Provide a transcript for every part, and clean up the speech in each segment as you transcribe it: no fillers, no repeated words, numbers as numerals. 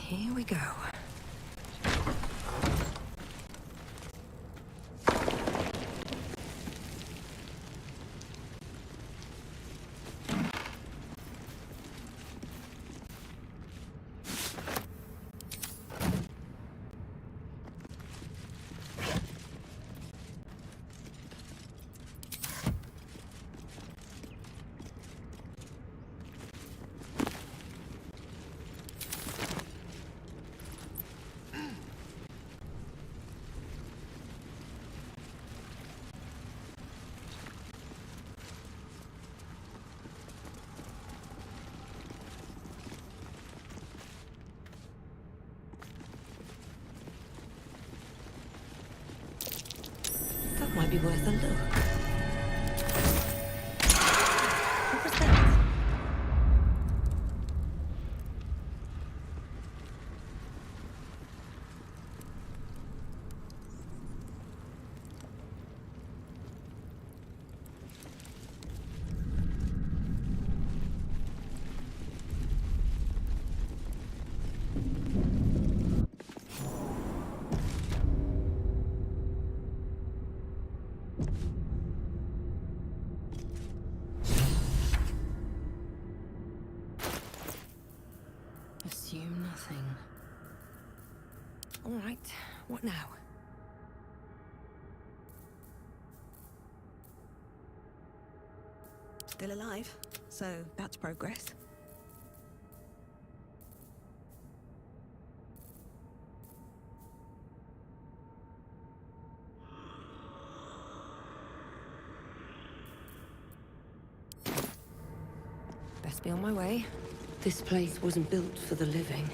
Here we go. That might be worth a look. What was that? Assume nothing. All right, what now? Still alive, so that's progress. Best be on my way. This place wasn't built for the living.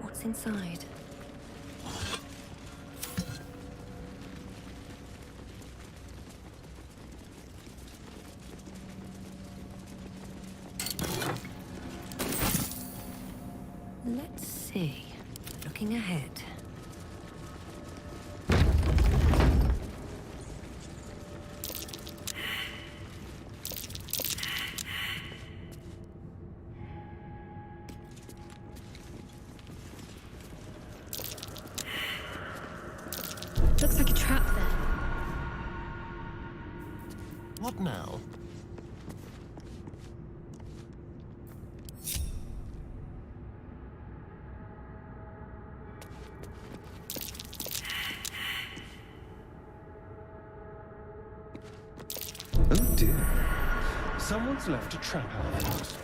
What's inside? Let's see. Looking ahead. Looks like a trap there. What now? Oh dear. Someone's left a trap out for us.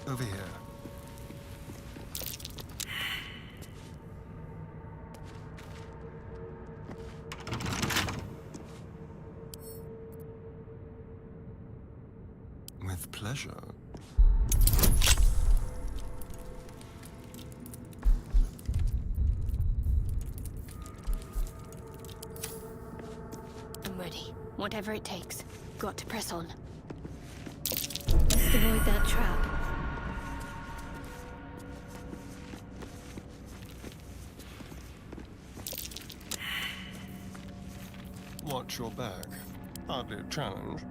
Over here. With pleasure. I'm ready. Whatever it takes. Got to press on. Let's avoid that trap. Watch your back. Hardly a challenge.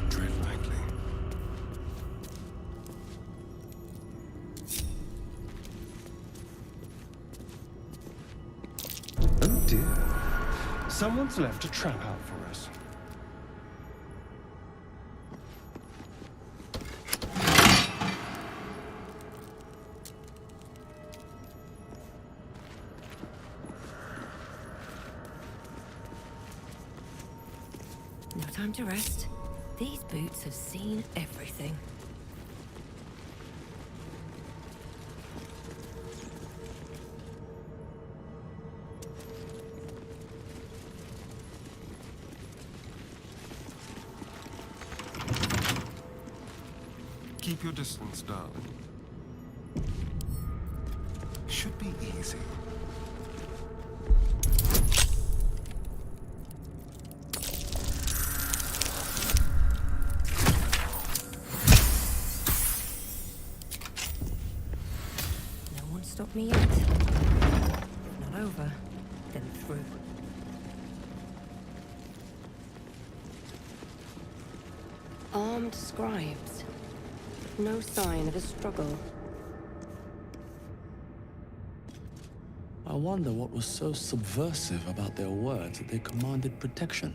Tread lightly. Oh dear. Someone's left a trap out for us. No time to rest. These boots have seen everything. Keep your distance, darling. Should be easy. No one stopped me yet. If not over, then through. Armed scribes. No sign of a struggle. I wonder what was so subversive about their words that they commanded protection.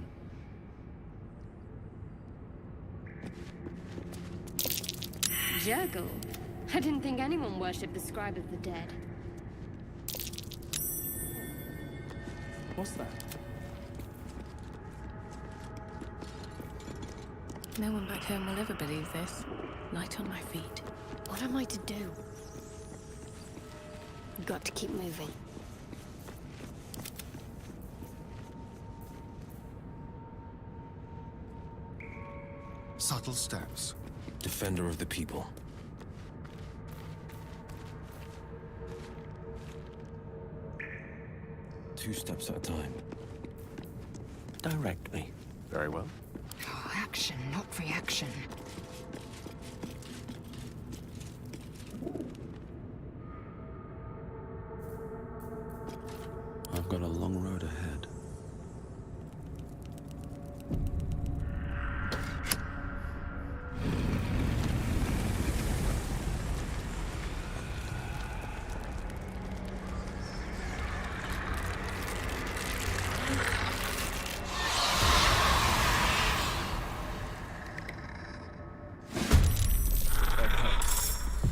Jurgle? I didn't think anyone worshipped the Scribe of the Dead. What's that? No one back home will ever believe this. Light on my feet. What am I to do? Got to keep moving. Subtle steps. Defender of the people. Two steps at a time. Direct me. Very well. Oh, action, not reaction. I've got a long road ahead.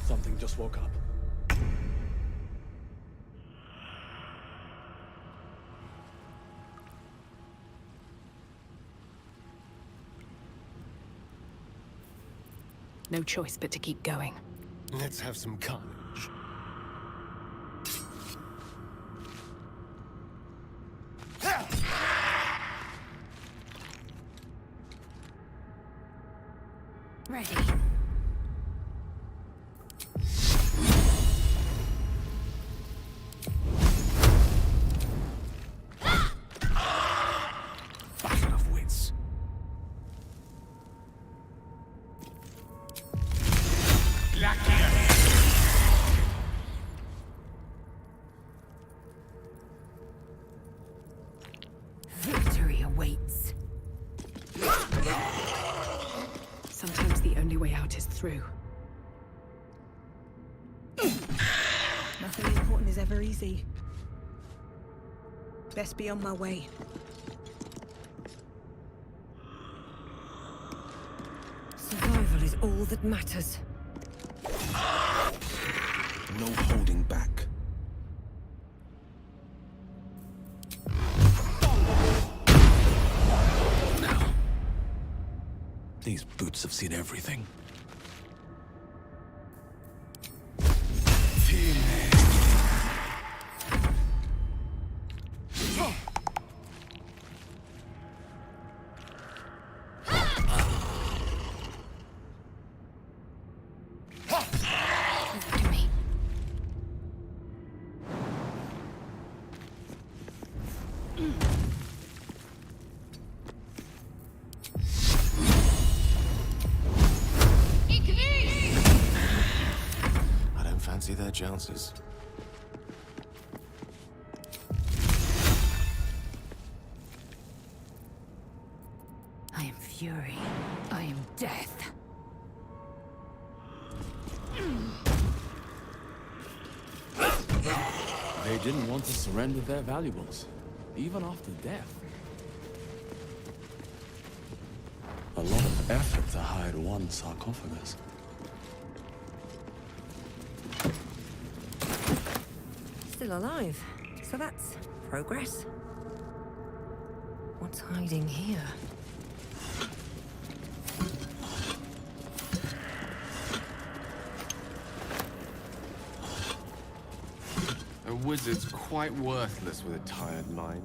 Something just woke up. No choice but to keep going. Let's have some courage. Ready. Battle of wits. Victory awaits. Sometimes the only way out is through. Nothing important is ever easy. Best be on my way. Survival is all that matters. No holding back. Now. These boots have seen everything. Over to me. I don't fancy their chances. I am fury. I am death. They didn't want to surrender their valuables, even after death. A lot of effort to hide one sarcophagus. Still alive. So that's progress. What's hiding here? A wizard's quite worthless with a tired mind.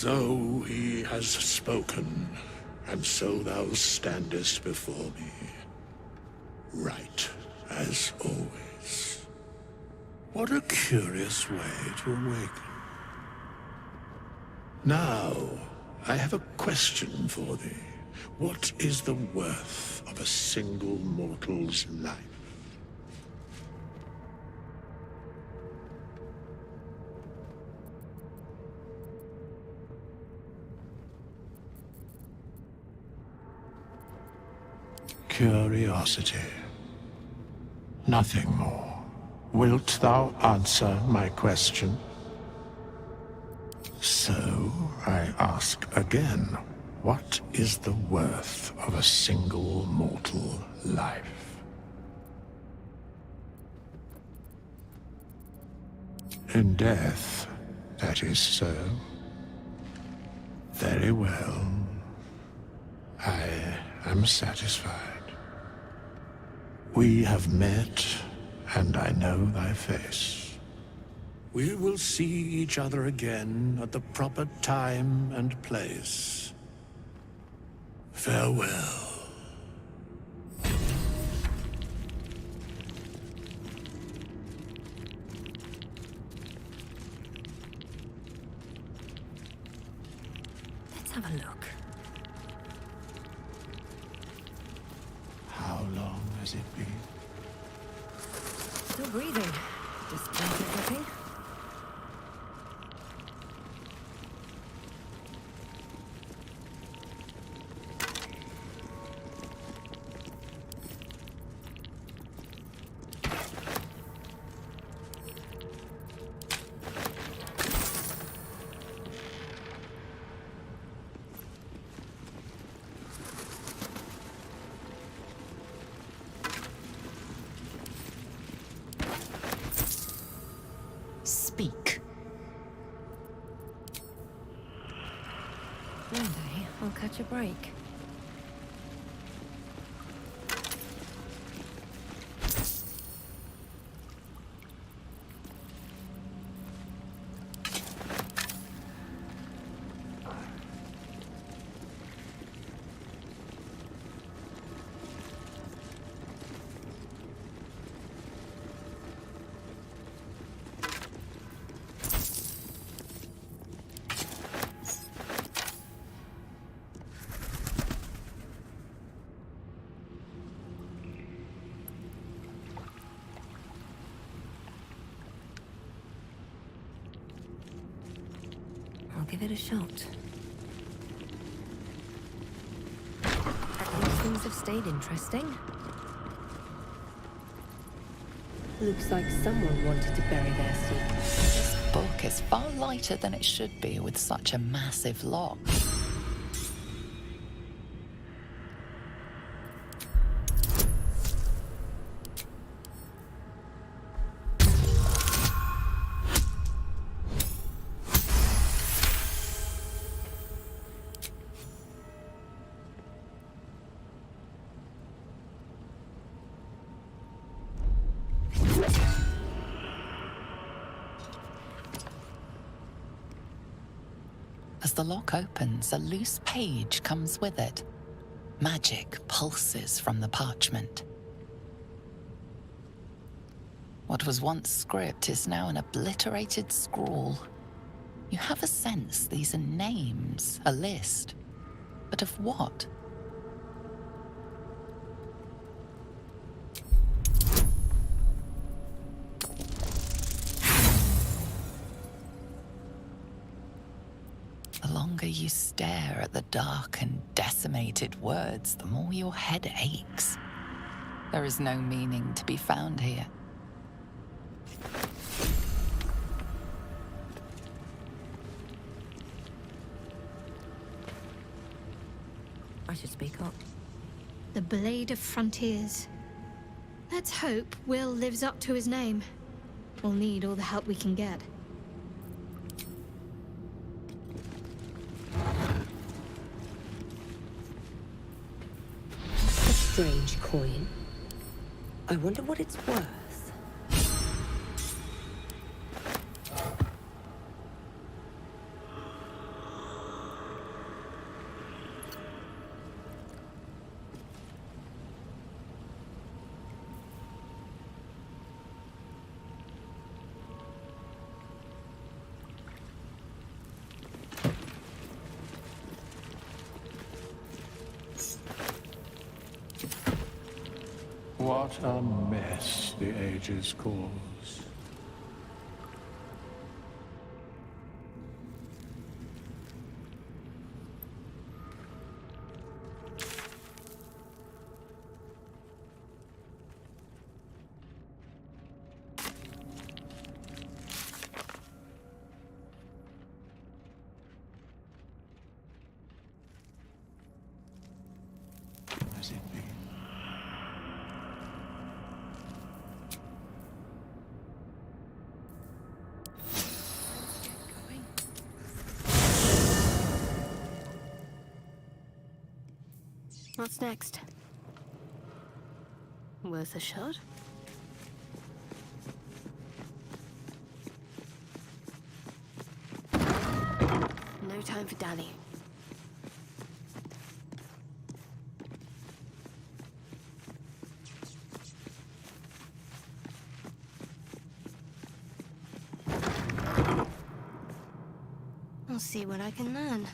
So he has spoken, and so thou standest before me. Right, as always. What a curious way to awaken. Now, I have a question for thee. What is the worth of a single mortal's life? Curiosity. Nothing more. Wilt thou answer my question? So, I ask again, what is the worth of a single mortal life? In death, that is so. Very well. I am satisfied. We have met, and I know thy face. We will see each other again at the proper time and place. Farewell. Let's have a look. How long has it been? Still breathing. Disappointed looking. Speak. One day, I'll catch a break. I'll give it a shot. At least things have stayed interesting. Looks like someone wanted to bury their secret. This book is far lighter than it should be with such a massive lock. As the lock opens, a loose page comes with it. Magic pulses from the parchment. What was once script is now an obliterated scrawl. You have a sense these are names, a list. But of what? The longer you stare at the dark and decimated words, the more your head aches. There is no meaning to be found here. I should speak up. The Blade of Frontiers. Let's hope Will lives up to his name. We'll need all the help we can get. A strange coin. I wonder what it's worth. What a mess the ages cause. Has it been? What's next? Worth a shot? No time for dallying. I'll see what I can learn.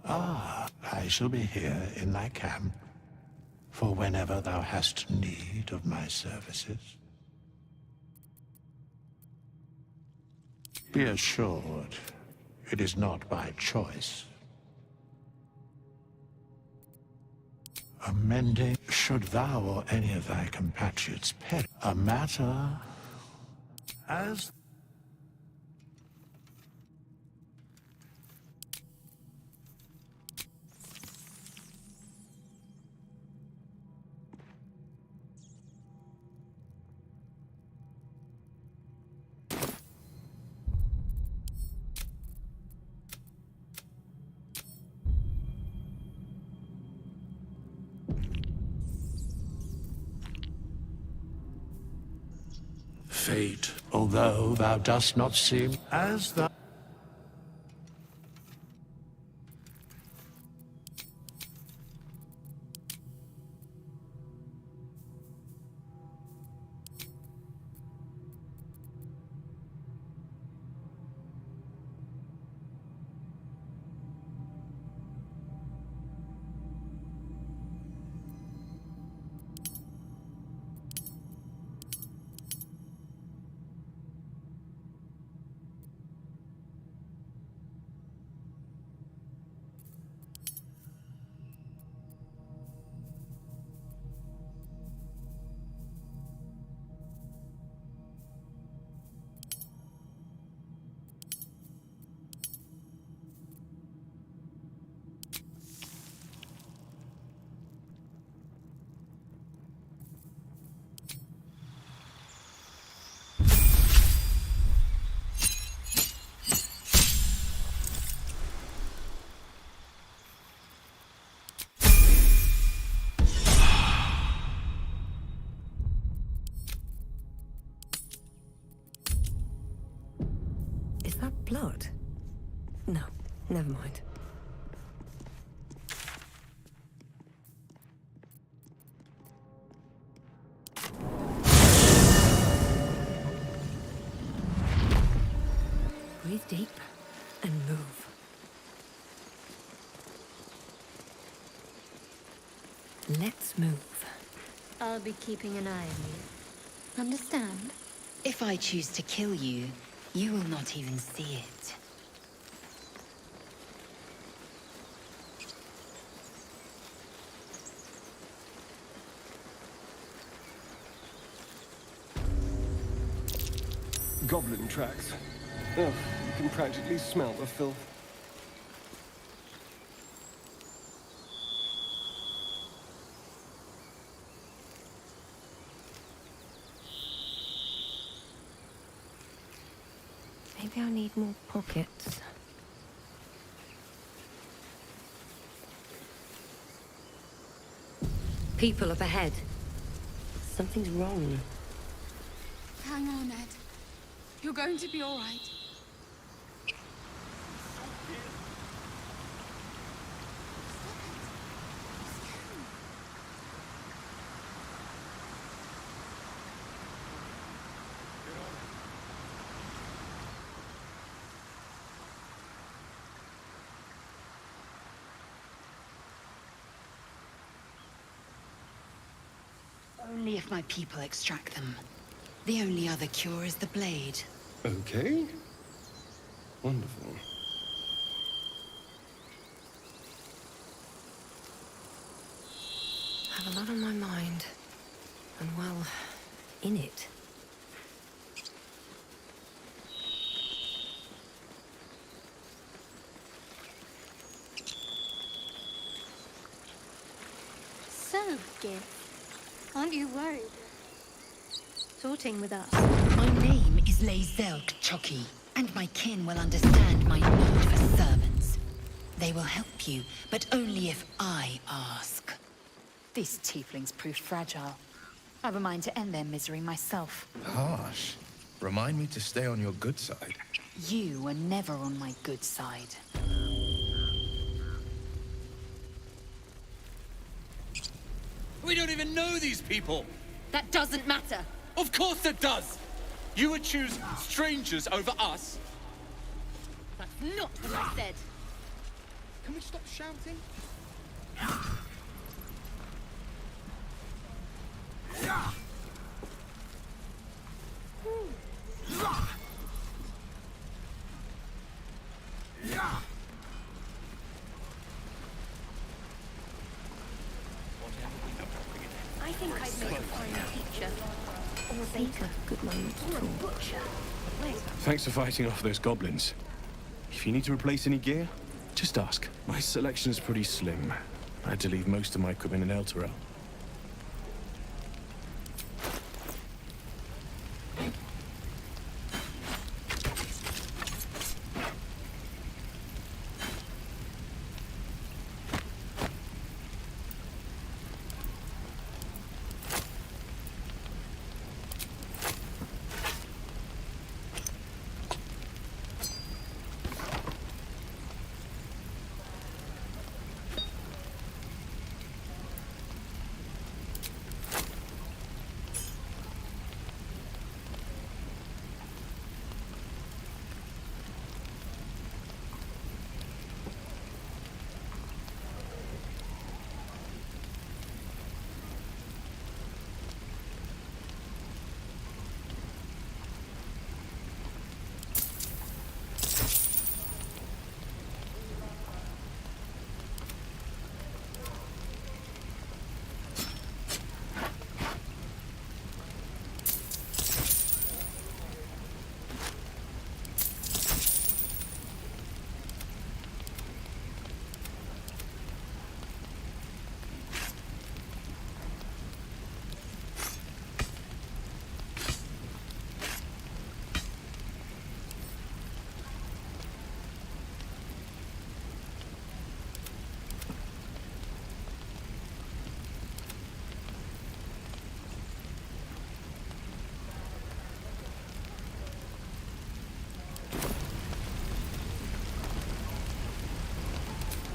Ah, I shall be here in thy camp for whenever thou hast need of my services. Be assured, it is not by choice. Amending, should thou or any of thy compatriots perish, a matter as fate, although thou dost not seem as thou. Is that blood? No, never mind. Breathe deep and move. Let's move. I'll be keeping an eye on you. Understand? If I choose to kill you, you will not even see it. Goblin tracks. Oh, you can practically smell the filth. Maybe I'll need more pockets. People up ahead. Something's wrong. Hang on, Ed. You're going to be all right. Only if my people extract them. The only other cure is the blade. Okay. Wonderful. I have a lot on my mind. And well, in it. So, Gib, aren't you worried? Sorting with us. My name is Lae'zel K'Choki, and my kin will understand my need for servants. They will help you, but only if I ask. These tieflings prove fragile. I've a mind to end their misery myself. Harsh. Remind me to stay on your good side. You were never on my good side. We don't even know these people! That doesn't matter. Of course it does! You would choose strangers over us? That's not what I said. Can we stop shouting? I think I'd make a fine teacher. Or a baker. Good moment to talk. Butcher. Thanks for fighting off those goblins. If you need to replace any gear, just ask. My selection's pretty slim. I had to leave most of my equipment in Elturel.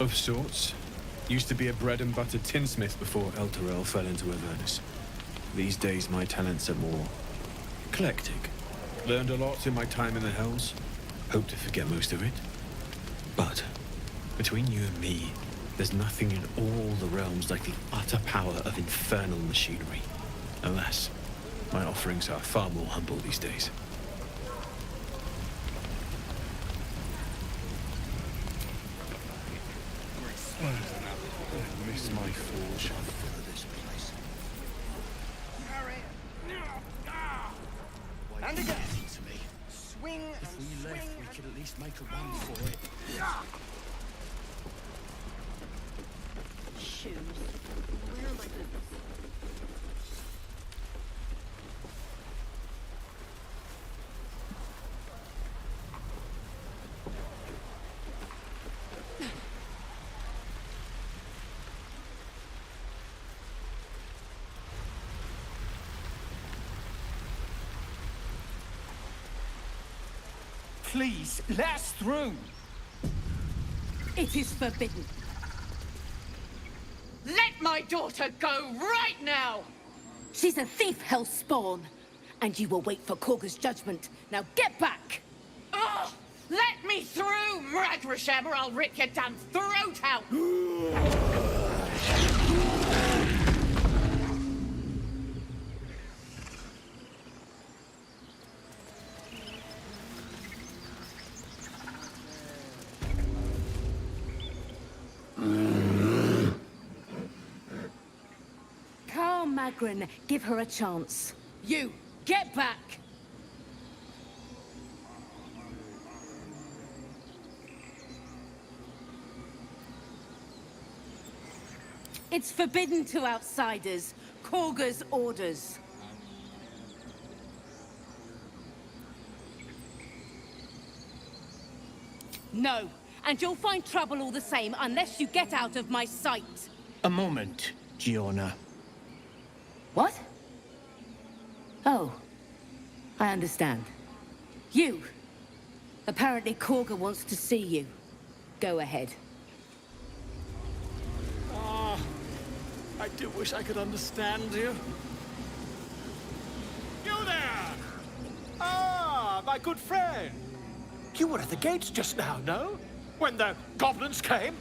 Of sorts. Used to be a bread and butter tinsmith before Elturel fell into Avernus. These days my talents are more eclectic. Learned a lot in my time in the Hells. Hope to forget most of it. But between you and me, there's nothing in all the realms like the utter power of infernal machinery. Alas, my offerings are far more humble these days. I miss my forge. And again. Swing and If we left, swing. we could at least make a run for it. Shoes. Where are my boots? Please, let us through. It is forbidden. Let my daughter go right now! She's a thief, Hellspawn. And you will wait for Korga's judgment. Now get back! Oh, let me through, Mragrasham, or I'll rip your damn throat out! Magrin. Give her a chance. You, get back! It's forbidden to outsiders. Korga's orders. No, and you'll find trouble all the same unless you get out of my sight. A moment, Giona. What? Oh, I understand. You. Apparently Korga wants to see you. Go ahead. I do wish I could understand you. You there! Ah, my good friend. You were at the gates just now, no? When the goblins came?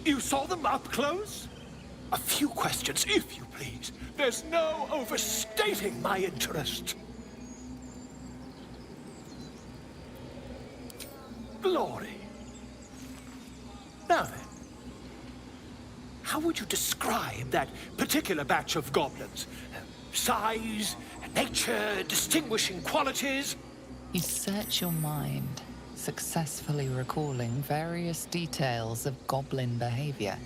You saw them up close? A few questions, if you please. There's no overstating my interest. Glory. Now then, how would you describe that particular batch of goblins? Size, nature, distinguishing qualities? You search your mind, successfully recalling various details of goblin behavior.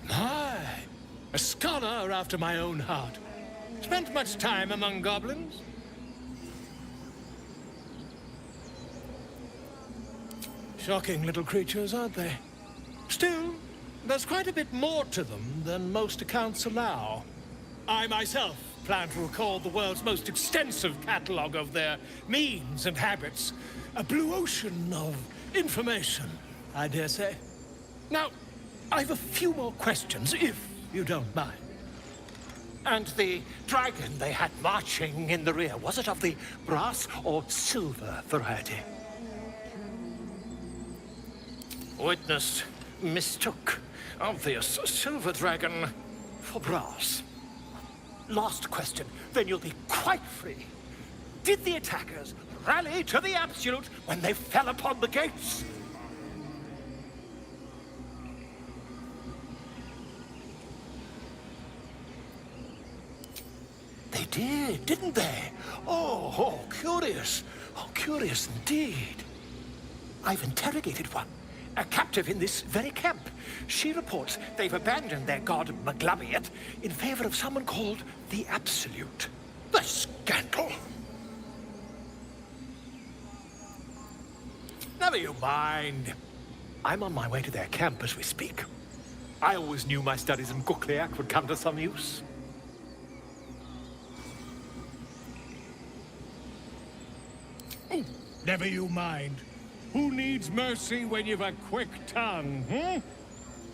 My, a scholar after my own heart. Spent much time among goblins? Shocking little creatures, aren't they? Still, there's quite a bit more to them than most accounts allow. I myself plan to record the world's most extensive catalogue of their means and habits. A blue ocean of information, I dare say. Now, I've a few more questions, if you don't mind. And the dragon they had marching in the rear, was it of the brass or silver variety? Witness mistook obvious silver dragon for brass. Last question, then you'll be quite free. Did the attackers rally to the Absolute when they fell upon the gates? They did, didn't they? Oh, curious. Oh, curious indeed. I've interrogated one. A captive in this very camp. She reports they've abandoned their god Maglabiet in favor of someone called the Absolute. The scandal! Never you mind. I'm on my way to their camp as we speak. I always knew my studies in Gukliak would come to some use. Never you mind. Who needs mercy when you've a quick tongue,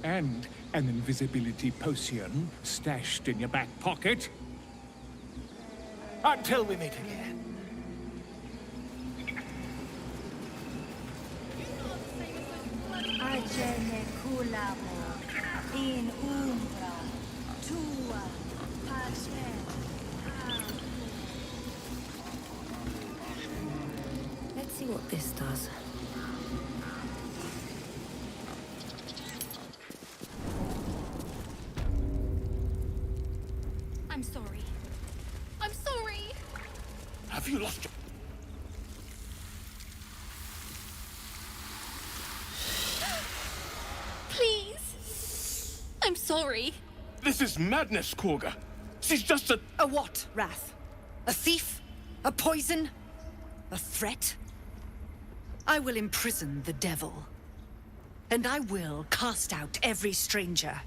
And an invisibility potion stashed in your back pocket? Until we meet again. Agene culamo in umbra tua pace. Let's see what this does. I'm sorry. I'm sorry! Have you lost your... Please! I'm sorry. This is madness, Korga. She's just a... A what, Wrath? A thief? A poison? A threat? I will imprison the devil. And I will cast out every stranger.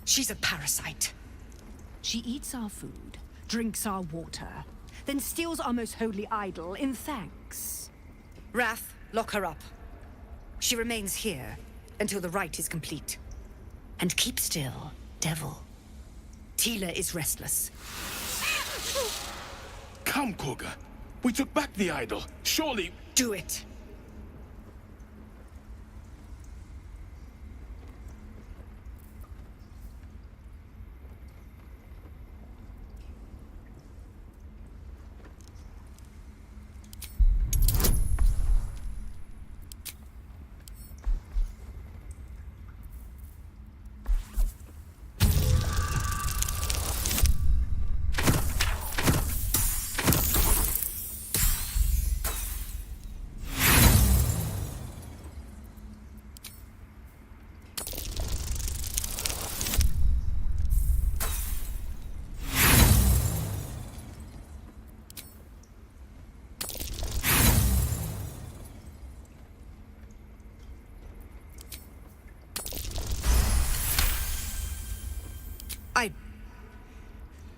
She's a parasite. She eats our food, drinks our water, then steals our most holy idol in thanks. Wrath, lock her up. She remains here until the rite is complete. And keep still, devil. Tila is restless. Come, Korga. We took back the idol. Surely... Do it.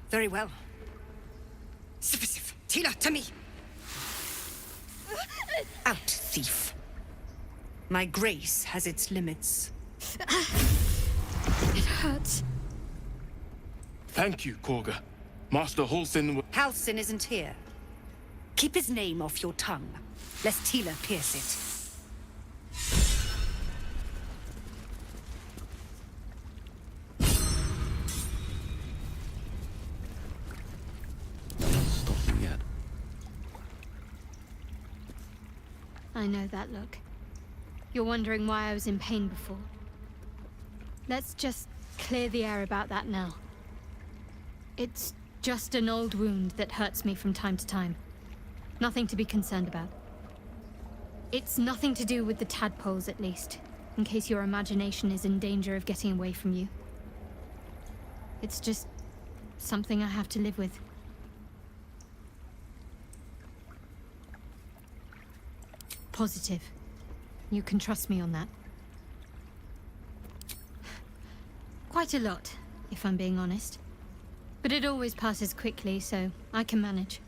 Very well. Sif, Tila, to me! Out, thief. My grace has its limits. It hurts. Thank you, Korga. Master Halsin... Halsin isn't here. Keep his name off your tongue, lest Tila pierce it. Stop me yet. I know that look. You're wondering why I was in pain before. Let's just clear the air about that now. It's just an old wound that hurts me from time to time. Nothing to be concerned about. It's nothing to do with the tadpoles, at least, in case your imagination is in danger of getting away from you. It's just something I have to live with. Positive. You can trust me on that. Quite a lot, if I'm being honest. But it always passes quickly, so I can manage.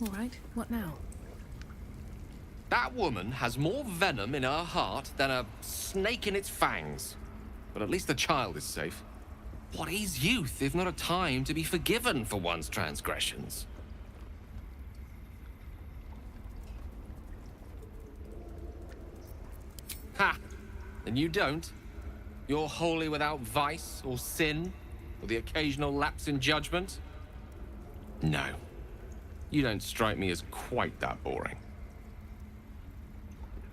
All right, what now? That woman has more venom in her heart than a snake in its fangs. But at least the child is safe. What is youth if not a time to be forgiven for one's transgressions? Ha! And you don't? You're wholly without vice or sin, or the occasional lapse in judgment? No. You don't strike me as quite that boring.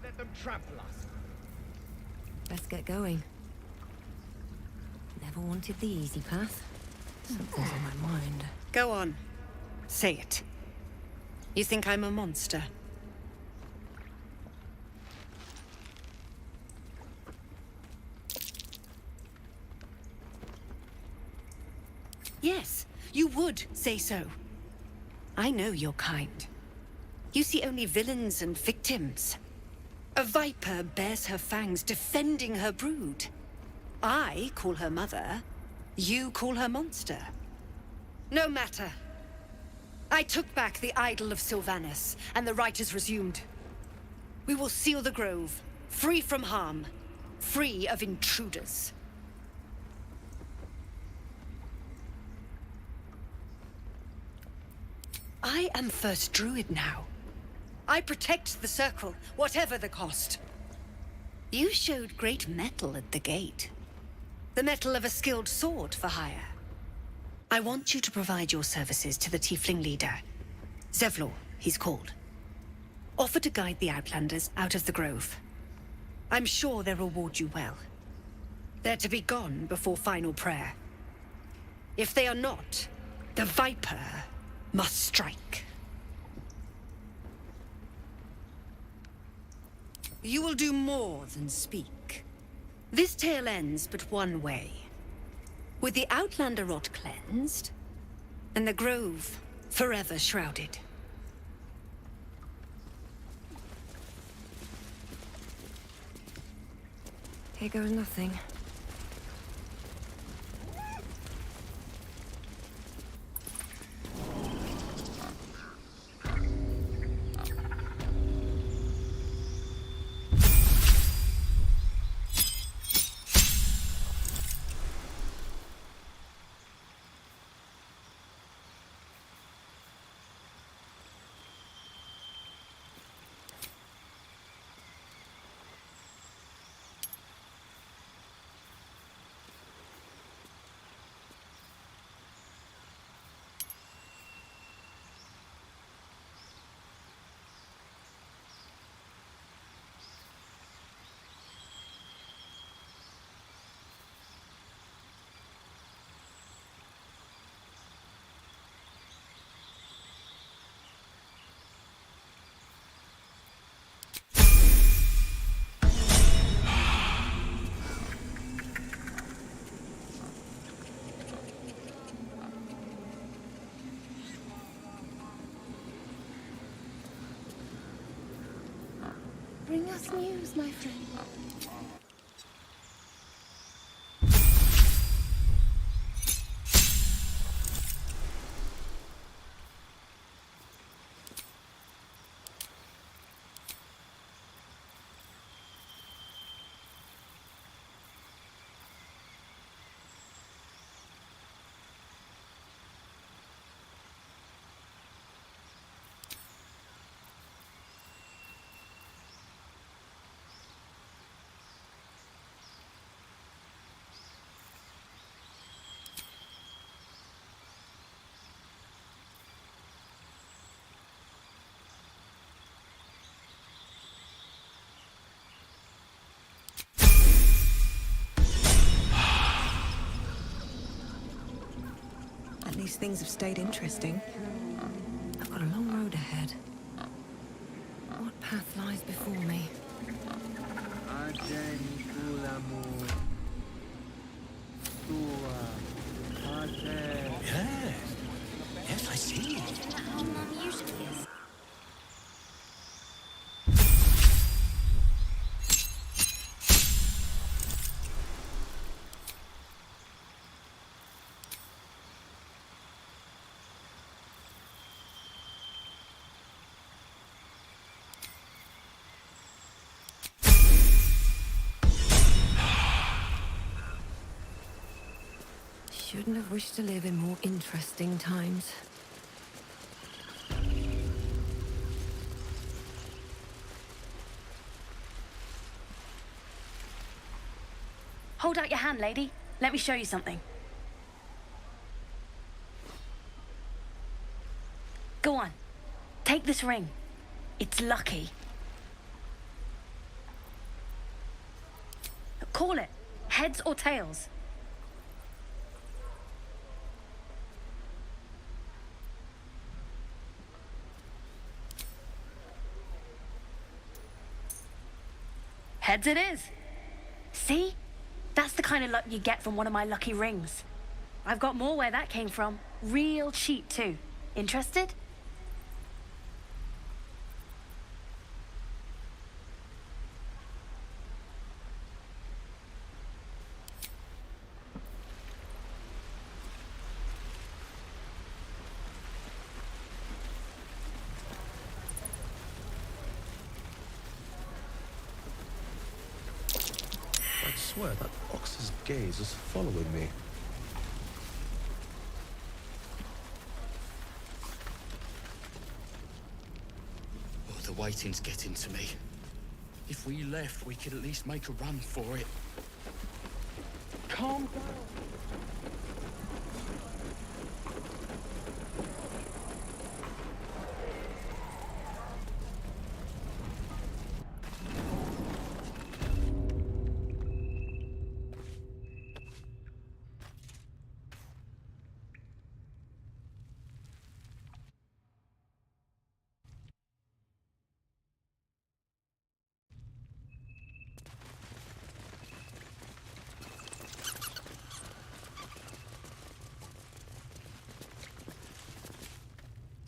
Let them trample us. Let's get going. Never wanted the easy path. Something's on my mind. Go on. Say it. You think I'm a monster? Yes, you would say so. I know your kind. You see only villains and victims. A viper bears her fangs defending her brood. I call her mother. You call her monster. No matter. I took back the idol of Sylvanas, and the rite is resumed. We will seal the grove, free from harm, free of intruders. I am First Druid now. I protect the Circle, whatever the cost. You showed great mettle at the gate. The mettle of a skilled sword for hire. I want you to provide your services to the Tiefling leader. Zevlor, he's called. Offer to guide the Outlanders out of the grove. I'm sure they'll reward you well. They're to be gone before final prayer. If they are not, the Viper must strike. You will do more than speak. This tale ends but one way. With the Outlander rot cleansed, and the grove forever shrouded. Here goes nothing. Bring us news, my friend. At least things have stayed interesting. I've got a long road ahead. What path lies before me? Yes. Yes, I see. How Mum usually is. Shouldn't have wished to live in more interesting times. Hold out your hand, lady. Let me show you something. Go on. Take this ring. It's lucky. Call it. Heads or tails. Heads it is. See? That's the kind of luck you get from one of my lucky rings. I've got more where that came from. Real cheap, too. Interested? I swear that box's gaze is following me. Oh, the waiting's getting to me. If we left, we could at least make a run for it. Calm down.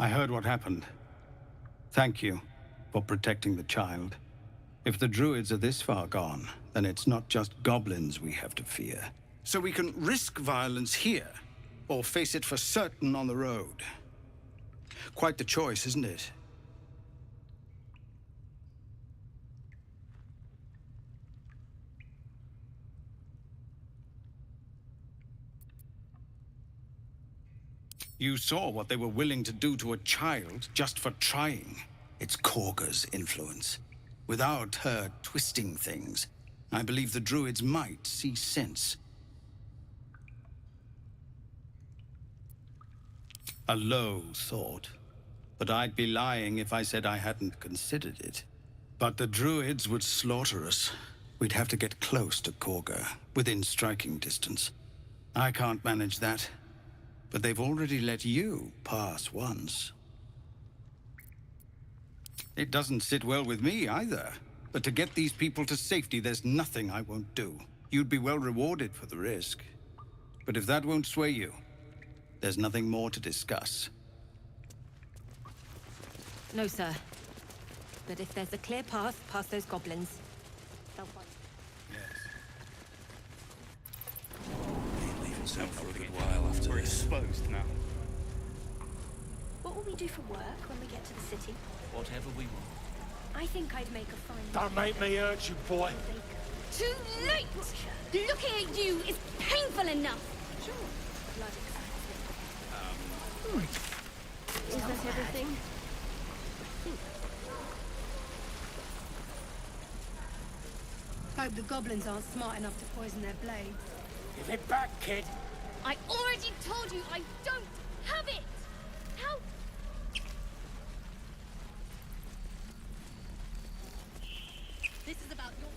I heard what happened. Thank you for protecting the child. If the druids are this far gone, then it's not just goblins we have to fear. So we can risk violence here, or face it for certain on the road. Quite the choice, isn't it? You saw what they were willing to do to a child just for trying. It's Kagha's influence. Without her twisting things, I believe the druids might see sense. A low thought, but I'd be lying if I said I hadn't considered it. But the druids would slaughter us. We'd have to get close to Kagha, within striking distance. I can't manage that. But they've already let you pass once. It doesn't sit well with me either. But to get these people to safety, there's nothing I won't do. You'd be well rewarded for the risk. But if that won't sway you, there's nothing more to discuss. No, sir. But if there's a clear path past those goblins, they'll find Ain't leaving town for a good while after We're this. exposed now. What will we do for work when we get to the city? Whatever we want. I think I'd make a fine... Don't make me hurt you, boy. Too late! Looking at you is painful enough! Sure. Blood excites me. Is that everything? Hope the goblins aren't smart enough to poison their blades. Give it back, kid. I already told you I don't have it! How... This is about your...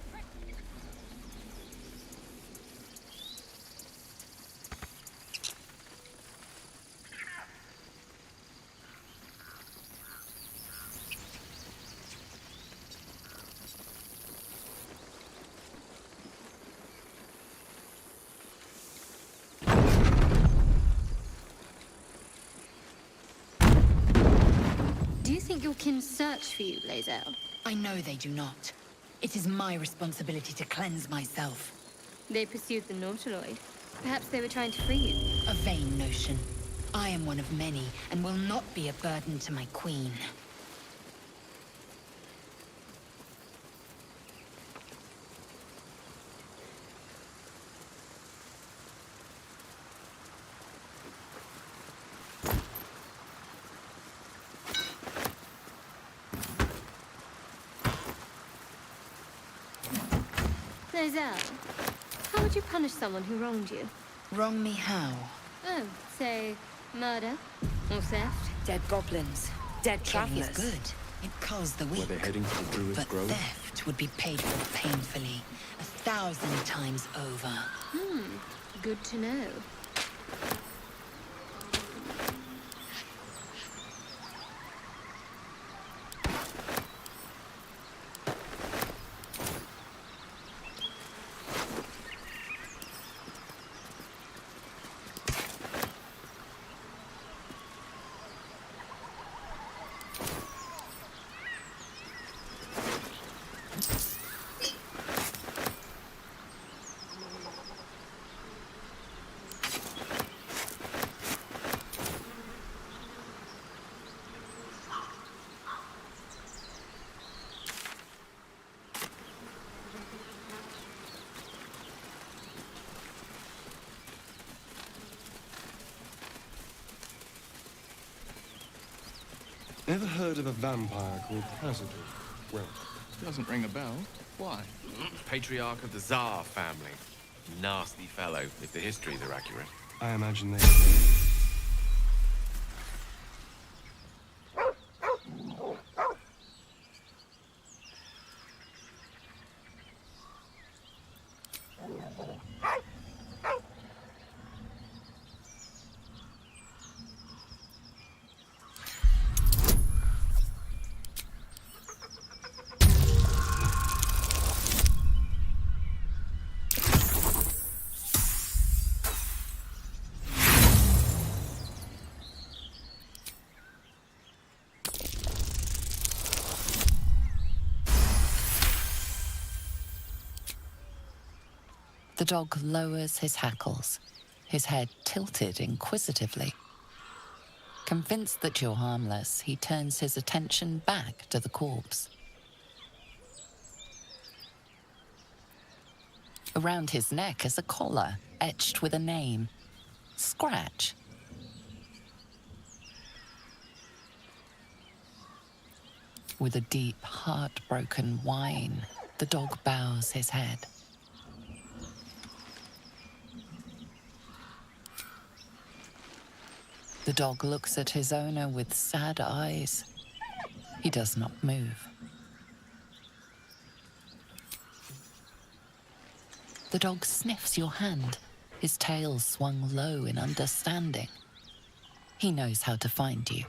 Do you think your kin search for you, Lae'zel? I know they do not. It is my responsibility to cleanse myself. They pursued the Nautiloid. Perhaps they were trying to free you. A vain notion. I am one of many, and will not be a burden to my queen. Lae'zel, how would you punish someone who wronged you? Wrong me how? Oh, say, murder? Or theft? Dead goblins. Dead Killing is travelers. good. It culls the weak. Were they heading for the Druid's But Grove? theft would be paid for painfully, 1,000 times over. Good to know. Ever heard of a vampire called Hazard? Well, Doesn't ring a bell. Why? Patriarch of the Tsar family. Nasty fellow, if the histories are accurate. I imagine they... The dog lowers his hackles, his head tilted inquisitively. Convinced that you're harmless, he turns his attention back to the corpse. Around his neck is a collar etched with a name, Scratch. With a deep, heartbroken whine, the dog bows his head. The dog looks at his owner with sad eyes. He does not move. The dog sniffs your hand, his tail swung low in understanding. He knows how to find you.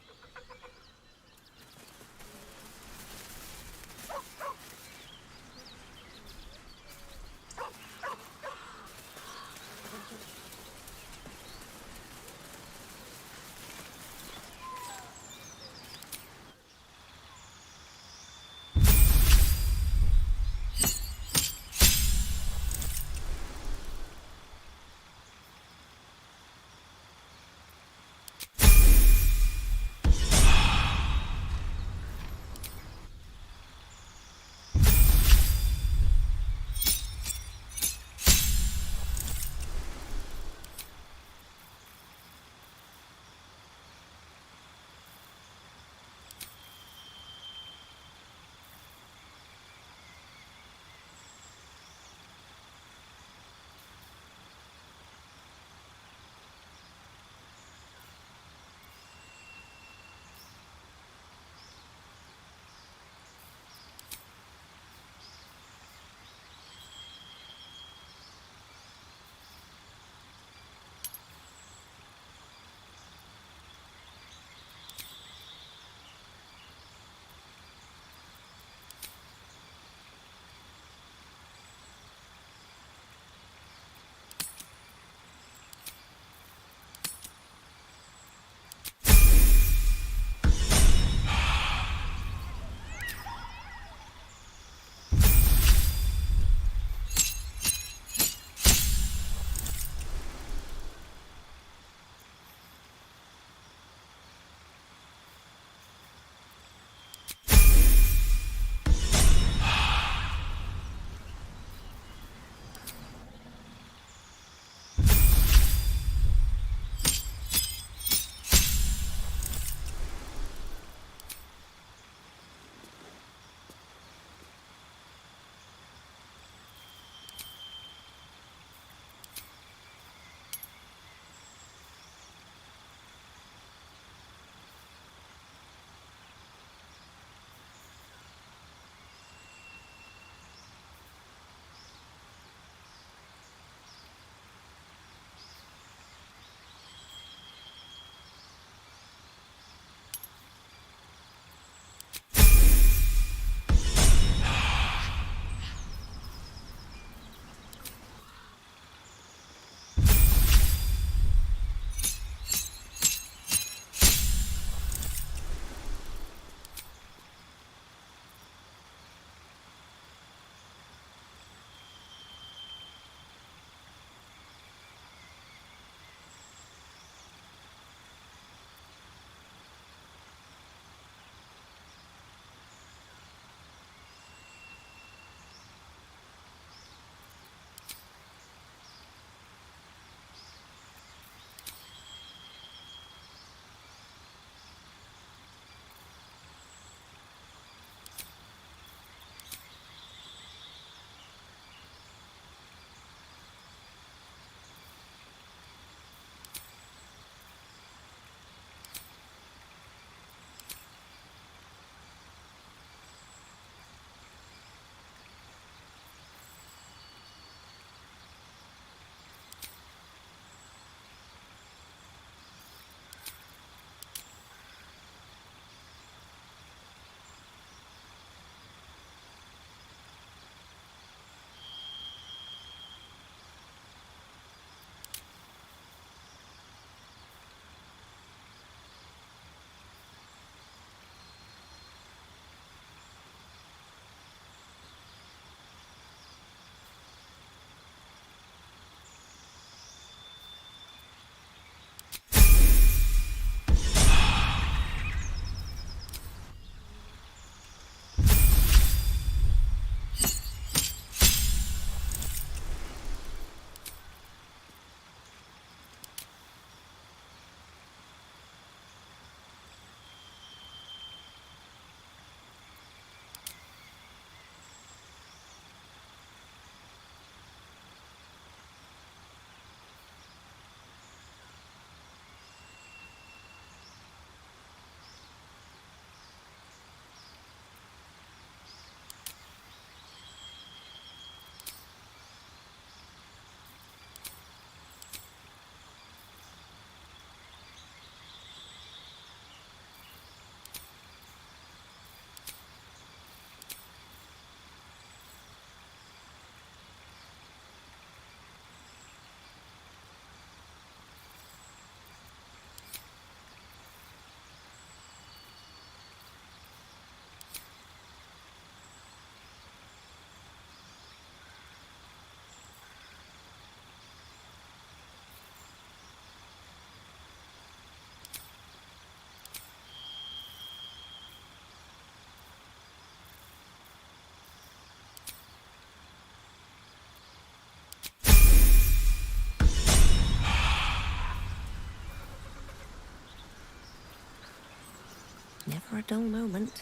for a dull moment.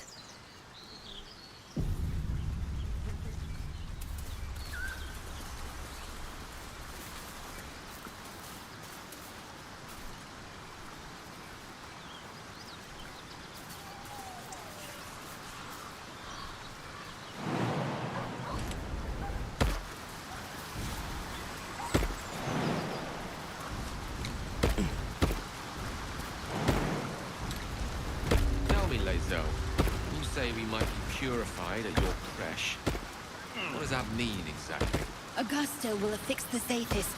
You say we might be purified at your creche. What does that mean exactly? Augusto will affix the Zaithisk,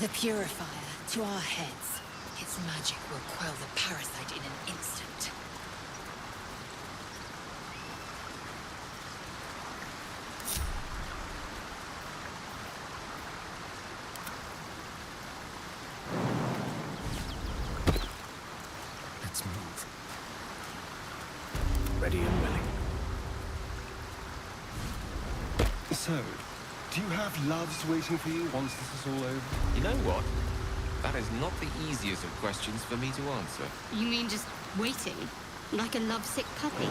the Purifier, to our heads. Its magic will quell the parasite in an instant. Let's move. Ready and willing. So, do you have loves waiting for you once this is all over? You know what? That is not the easiest of questions for me to answer. You mean just waiting? Like a lovesick puppy?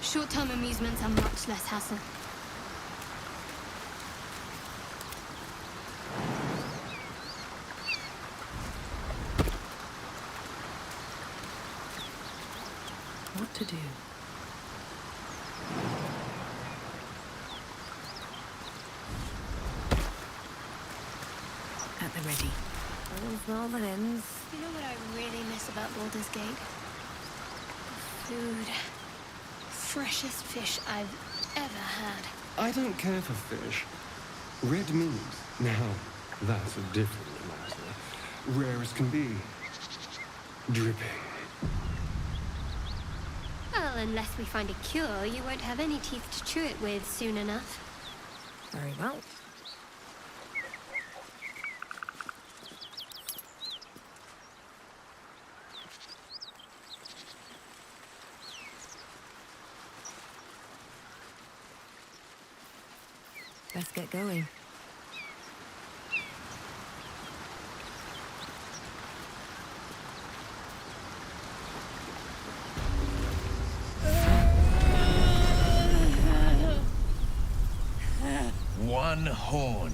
Short-term amusements are much less hassle. What to do? At the ready. All that ends. You know what I really miss about Baldur's Gate? Food. Freshest fish I've ever had. I don't care for fish. Red meat, now, that's a different matter. Rare as can be. Dripping. Well, unless we find a cure, you won't have any teeth to chew it with soon enough. Very well. Let's get going. One horn.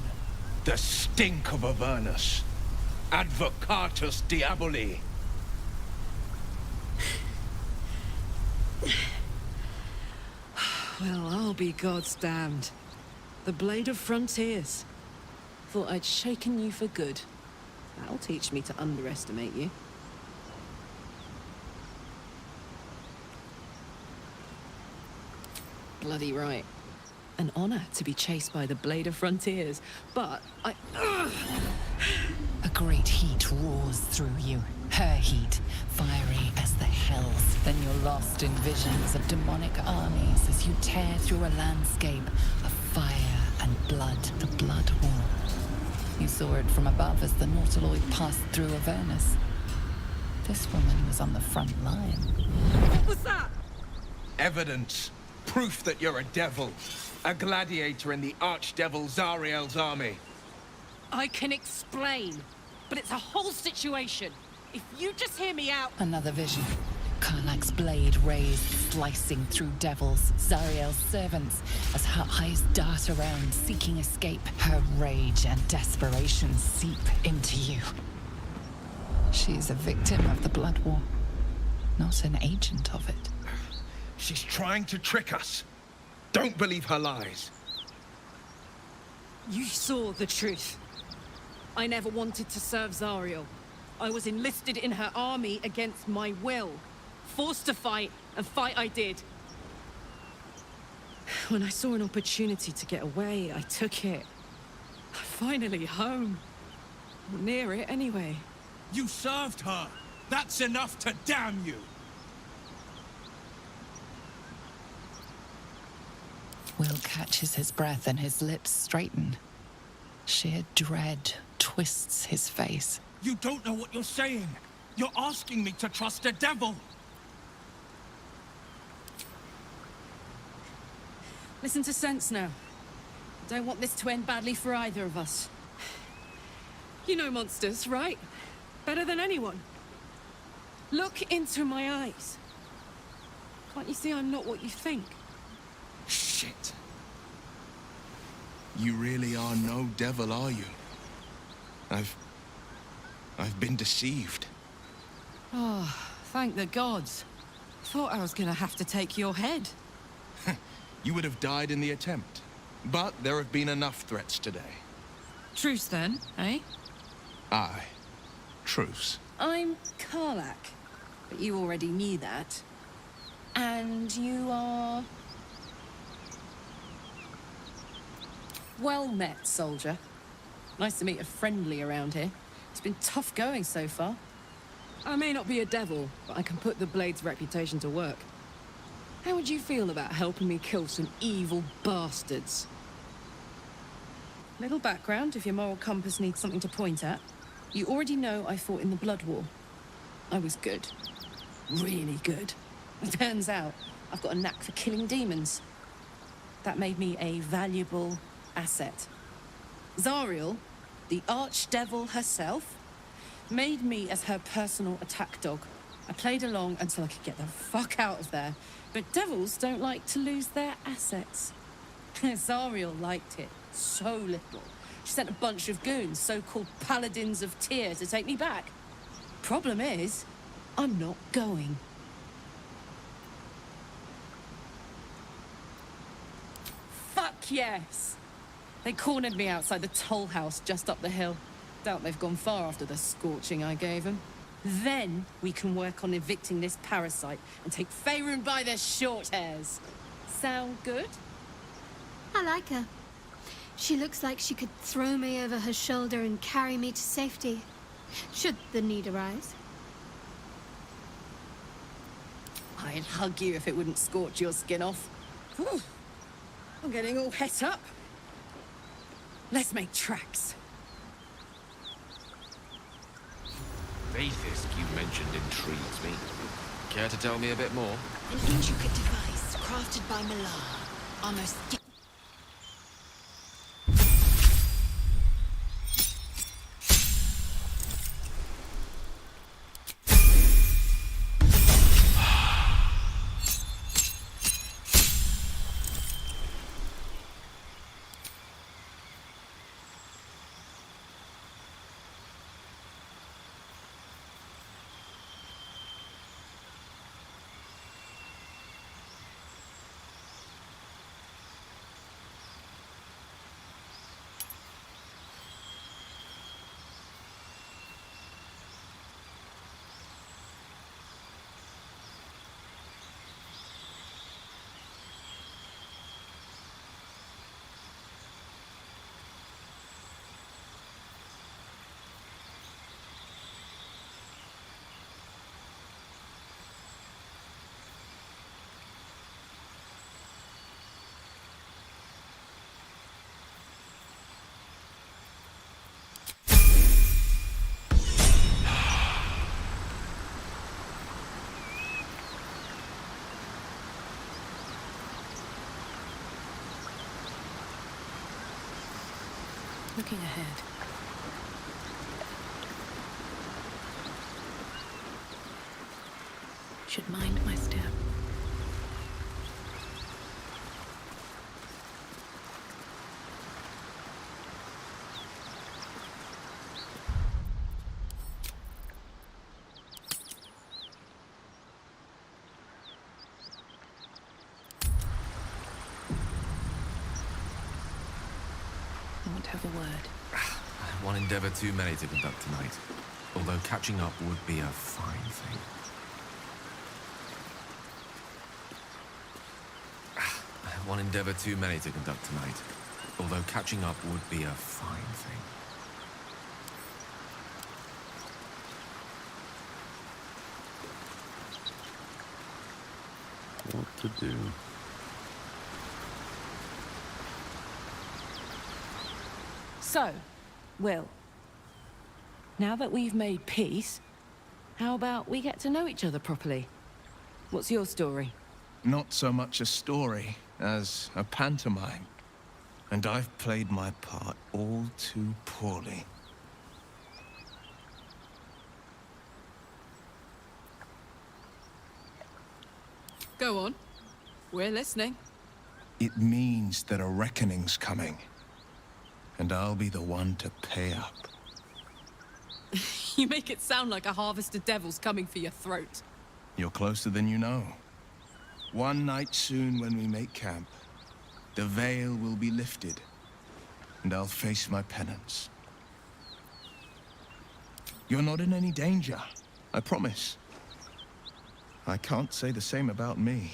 The stink of Avernus. Advocatus Diaboli. Well, I'll be God's damned. The Blade of Frontiers. Thought I'd shaken you for good. That'll teach me to underestimate you. Bloody right. An honor to be chased by the Blade of Frontiers, but I... A great heat roars through you. Her heat, fiery as the hells. Then you're lost in visions of demonic armies as you tear through a landscape of fire and blood, the Blood War. You saw it from above as the Nautiloid passed through Avernus. This woman was on the front line. What was that? Evidence. Proof that you're a devil. A gladiator in the Archdevil Zariel's army. I can explain, but it's a whole situation. If you just hear me out... Another vision. Karlach's blade raised, slicing through devils, Zariel's servants, as her eyes dart around, seeking escape. Her rage and desperation seep into you. She is a victim of the Blood War, not an agent of it. She's trying to trick us. Don't believe her lies. You saw the truth. I never wanted to serve Zariel. I was enlisted in her army against my will. Forced to fight, and fight I did. When I saw an opportunity to get away, I took it. I'm finally home. Or near it, anyway. You served her. That's enough to damn you. Will catches his breath and his lips straighten. Sheer dread twists his face. You don't know what you're saying. You're asking me to trust a devil. Listen to sense now. I don't want this to end badly for either of us. You know monsters, right? Better than anyone. Look into my eyes. Can't you see I'm not what you think? Shit. You really are no devil, are you? I've been deceived. Oh, thank the gods. Thought I was gonna have to take your head. You would have died in the attempt. But there have been enough threats today. Truce then, eh? Aye. Truce. I'm Karlach, but you already knew that. And you are... Well met, soldier. Nice to meet a friendly around here. It's been tough going so far. I may not be a devil, but I can put the Blade's reputation to work. How would you feel about helping me kill some evil bastards? Little background if your moral compass needs something to point at. You already know I fought in the Blood War. I was good. Really good. Turns out I've got a knack for killing demons. That made me a valuable asset. Zariel, the archdevil herself, made me as her personal attack dog. I played along until I could get the fuck out of there. But devils don't like to lose their assets. Zariel liked it so little. She sent a bunch of goons, so-called Paladins of Tyr, to take me back. Problem is, I'm not going. Fuck yes! They cornered me outside the toll house just up the hill. Doubt they've gone far after the scorching I gave them. Then we can work on evicting this parasite and take Faerun by the short hairs. Sound good? I like her. She looks like she could throw me over her shoulder and carry me to safety, should the need arise. I'd hug you if it wouldn't scorch your skin off. Whew. I'm getting all het up. Let's make tracks. Atheist you mentioned intrigues me. Care to tell me a bit more? An intricate device crafted by Malar. Almost... Looking ahead. Should mind my step. I want to have a word. One endeavor too many to conduct tonight. Although catching up would be a fine thing. One endeavor too many to conduct tonight. Although catching up would be a fine thing. What to do? So, Will, now that we've made peace, how about we get to know each other properly? What's your story? Not so much a story as a pantomime. And I've played my part all too poorly. Go on. We're listening. It means that a reckoning's coming. And I'll be the one to pay up. You make it sound like a harvest of devils coming for your throat. You're closer than you know. One night soon when we make camp, the veil will be lifted, and I'll face my penance. You're not in any danger, I promise. I can't say the same about me.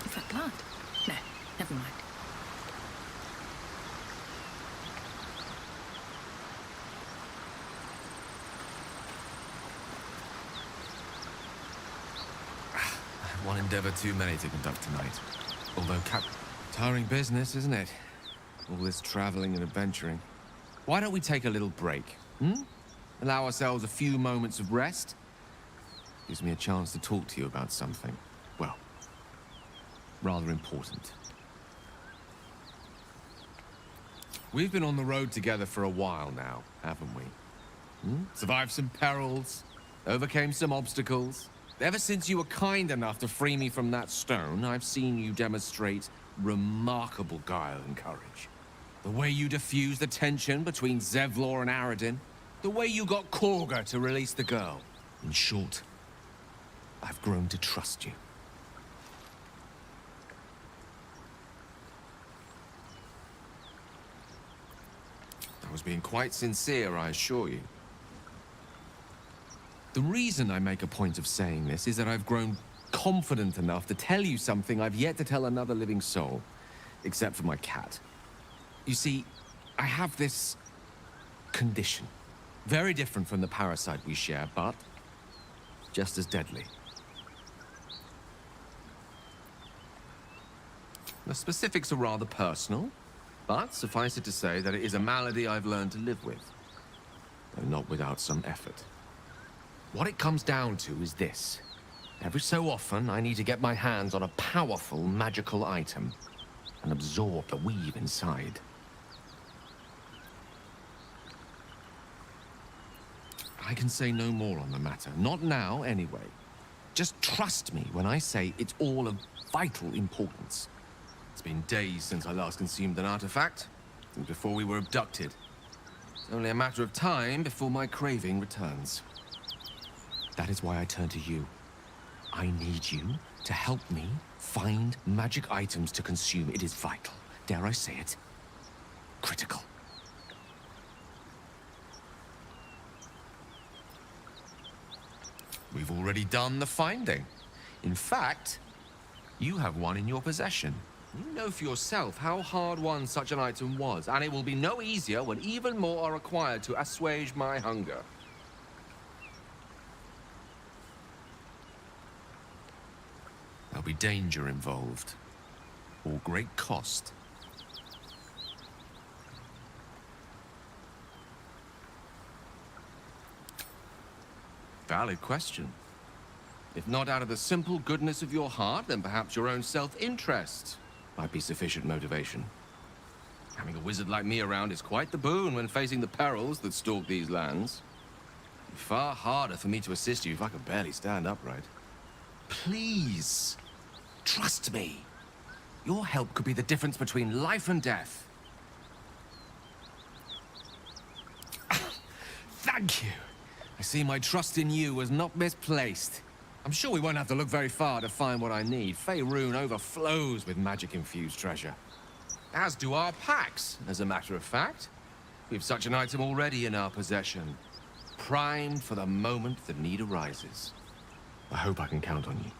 Is that blood? No, never mind. One endeavor too many to conduct tonight. Although, tiring business, isn't it? All this traveling and adventuring. Why don't we take a little break, Allow ourselves a few moments of rest? Gives me a chance to talk to you about something, well, rather important. We've been on the road together for a while now, haven't we? Survived some perils, overcame some obstacles. Ever since you were kind enough to free me from that stone, I've seen you demonstrate remarkable guile and courage. The way you diffused the tension between Zevlor and Aradin. The way you got Kagha to release the girl. In short, I've grown to trust you. I was being quite sincere, I assure you. The reason I make a point of saying this is that I've grown confident enough to tell you something I've yet to tell another living soul, except for my cat. You see, I have this condition. Very different from the parasite we share, but just as deadly. The specifics are rather personal, but suffice it to say that it is a malady I've learned to live with, though not without some effort. What it comes down to is this. Every so often, I need to get my hands on a powerful magical item and absorb the weave inside. I can say no more on the matter. Not now, anyway. Just trust me when I say it's all of vital importance. It's been days since I last consumed an artifact, since before we were abducted. It's only a matter of time before my craving returns. That is why I turn to you. I need you to help me find magic items to consume. It is vital. Dare I say it? Critical. We've already done the finding. In fact, you have one in your possession. You know for yourself how hard won such an item was, and it will be no easier when even more are required to assuage my hunger. There'll be danger involved, or great cost. Valid question. If not out of the simple goodness of your heart, then perhaps your own self-interest might be sufficient motivation. Having a wizard like me around is quite the boon when facing the perils that stalk these lands. It'd be far harder for me to assist you if I could barely stand upright. Please, trust me. Your help could be the difference between life and death. Thank you. I see my trust in you was not misplaced. I'm sure we won't have to look very far to find what I need. Faerun overflows with magic-infused treasure. As do our packs, as a matter of fact. We've such an item already in our possession. Primed for the moment the need arises. I hope I can count on you.